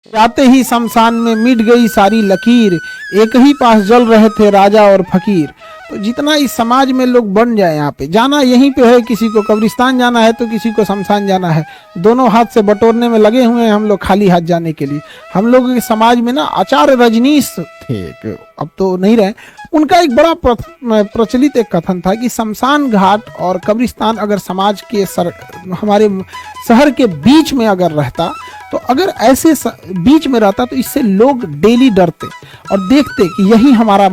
जाते ही शमशान में मिट गई सारी लकीर, एक ही पास जल रहे थे राजा और फकीर। तो जितना इस समाज में लोग बन जाए, यहाँ पे जाना यहीं पे है, किसी को कब्रिस्तान जाना है तो किसी को शमशान जाना है, दोनों हाथ से बटोरने में लगे हुए हैं हम लोग खाली हाथ जाने के लिए। हम लोग के समाज में ना आचार्य रजनीश थे, अब तो नहीं रहे, उनका एक बड़ा प्रचलित एक कथन था कि शमशान घाट और कब्रिस्तान अगर समाज के हमारे शहर के बीच में अगर रहता, तो अगर ऐसे बीच में रहता तो इससे लोग डेली डरते और देखते कि यही हमारा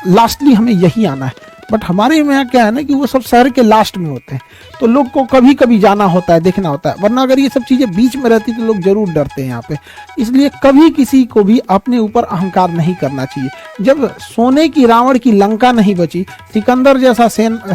लास्टली हमें यही आना है। बट हमारे में यहाँ क्या है ना कि वो सब शहर के लास्ट में होते हैं, तो लोग को कभी कभी जाना होता है, देखना होता है, वरना अगर ये सब चीज़ें बीच में रहती तो लोग जरूर डरते हैं यहाँ पे। इसलिए कभी किसी को भी अपने ऊपर अहंकार नहीं करना चाहिए। जब सोने की रावण की लंका नहीं बची, सिकंदर जैसा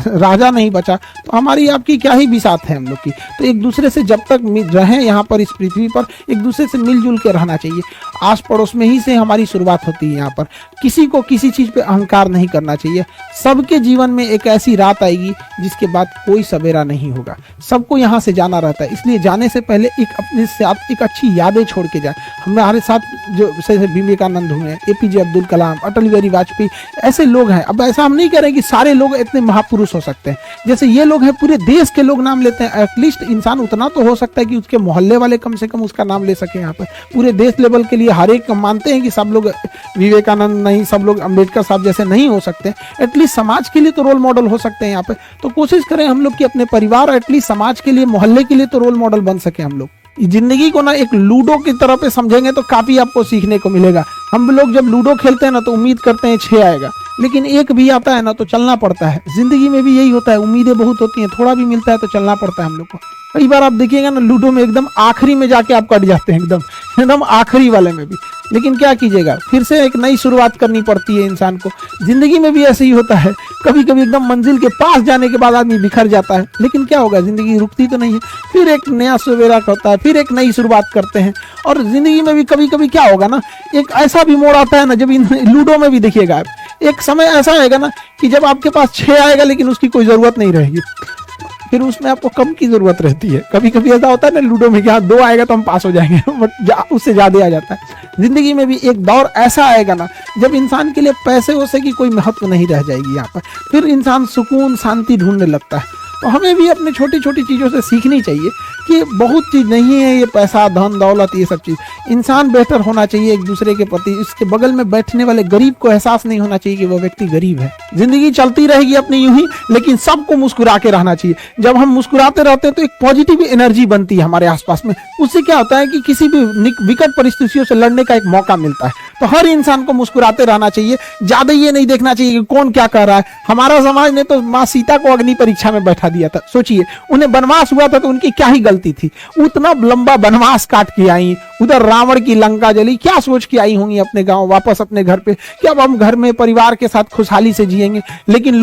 राजा नहीं बचा, तो हमारी आपकी क्या ही बिसात है हम लोग की। तो एक दूसरे से जब तक रहें यहाँ पर इस पृथ्वी पर, एक दूसरे से मिलजुल के रहना चाहिए। आस पड़ोस में ही से हमारी शुरुआत होती है यहाँ पर। किसी को किसी चीज़ पे अहंकार नहीं करना चाहिए। सबके जीवन में एक ऐसी रात आएगी जिसके बाद कोई सवेरा नहीं होगा। सबको यहाँ से जाना रहता है, इसलिए जाने से पहले एक अपने साथ एक अच्छी यादें छोड़ के जाए। हमारे साथ जो विवेकानंद हुए हैं, एपीजे अब्दुल कलाम, अटल बिहारी वाजपेयी, ऐसे लोग हैं। अब ऐसा हम नहीं कह रहे कि सारे लोग इतने महापुरुष हो सकते हैं, जैसे ये लोग हैं पूरे देश के लोग नाम लेते हैं। एटलीस्ट इंसान उतना तो हो सकता है कि उसके मोहल्ले वाले कम से कम उसका नाम ले सके। यहाँ पर पूरे देश लेवल के लिए हर एक मानते हैं कि सब लोग विवेकानंद नहीं, सब लोग अम्बेडकर साहब जैसे नहीं हो सकते, एटलीस्ट समाज के लिए तो रोल मॉडल हो सकते हैं यहाँ पे। तो कोशिश करें हम लोग कि अपने परिवार, एटलीस्ट समाज के लिए, मोहल्ले के लिए तो रोल मॉडल बन सके हम लोग। जिंदगी को ना एक लूडो की तरह पे समझेंगे तो काफी आपको सीखने को मिलेगा। हम लोग जब लूडो खेलते हैं ना तो उम्मीद करते हैं 6 आएगा, लेकिन एक भी आता है ना तो चलना पड़ता है। जिंदगी में भी यही होता है, उम्मीदें बहुत होती हैं, थोड़ा भी मिलता है तो चलना पड़ता है हम लोग को। कई बार आप देखिएगा ना लूडो में एकदम आखिरी में जाके आप कट जाते हैं, एकदम आखिरी वाले में भी। लेकिन क्या कीजिएगा, फिर से एक नई शुरुआत करनी पड़ती है इंसान को। जिंदगी में भी ऐसे ही होता है, कभी कभी एकदम मंजिल के पास जाने के बाद आदमी बिखर जाता है, लेकिन क्या होगा, जिंदगी रुकती तो नहीं है। फिर एक नया सवेरा होता है, फिर एक नई शुरुआत करते हैं। और जिंदगी में भी कभी कभी क्या होगा ना, एक ऐसा भी मोड़ आता है ना, जब लूडो में भी देखिएगा आप, एक समय ऐसा आएगा ना कि जब आपके पास 6 आएगा लेकिन उसकी कोई जरूरत नहीं रहेगी, फिर उसमें आपको कम की जरूरत रहती है। कभी कभी ऐसा होता है ना लूडो में कि हाँ 2 आएगा तो हम पास हो जाएंगे, बट उससे ज्यादा आ जाता है। जिंदगी में भी एक दौर ऐसा आएगा ना जब इंसान के लिए पैसे वैसे की कोई महत्व नहीं रह जाएगी यहाँ पर, फिर इंसान सुकून शांति ढूंढने लगता है। तो हमें भी अपनी छोटी छोटी चीज़ों से सीखनी चाहिए कि बहुत चीज़ नहीं है ये पैसा, धन दौलत, ये सब चीज़। इंसान बेहतर होना चाहिए एक दूसरे के प्रति। इसके बगल में बैठने वाले गरीब को एहसास नहीं होना चाहिए कि वो व्यक्ति गरीब है। जिंदगी चलती रहेगी अपनी यूं ही, लेकिन सबको मुस्कुरा के रहना चाहिए। जब हम मुस्कुराते रहते हैं तो एक पॉजिटिव एनर्जी बनती है हमारे आसपास में। उससे क्या होता है कि किसी भी विकट परिस्थितियों से लड़ने का एक मौका मिलता है। तो हर इंसान को मुस्कुराते रहना चाहिए, ज्यादा ये नहीं देखना चाहिए कि कौन क्या कर रहा है। हमारा समाज ने तो माँ सीता को अग्नि परीक्षा में बैठा दिया था। सोचिए, उन्हें वनवास हुआ था तो उनकी क्या ही गलती थी, उतना लंबा वनवास काट के आई, उधर रावण की लंका जली, क्या सोच के आई होंगी अपने गांव वापस अपने घर पे कि अब हम घर में परिवार के साथ खुशहाली से जिएंगे। लेकिन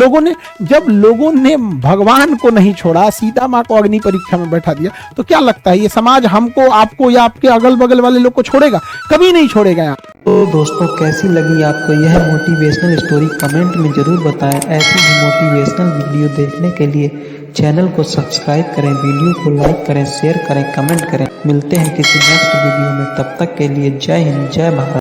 जब लोगों ने भगवान को नहीं छोड़ा, सीता माँ को अग्नि परीक्षा में बैठा दिया, तो क्या लगता है ये समाज हमको, आपको या आपके अगल बगल वाले लोग को छोड़ेगा? कभी नहीं छोड़ेगा यार। तो दोस्तों, कैसी लगी आपको यह मोटिवेशनल स्टोरी कमेंट में जरूर बताएं। ऐसी ही मोटिवेशनल वीडियो देखने के लिए चैनल को सब्सक्राइब करें, वीडियो को लाइक करें, शेयर करें, कमेंट करें। मिलते हैं किसी नेक्स्ट वीडियो में, तब तक के लिए जय हिंद, जय भारत।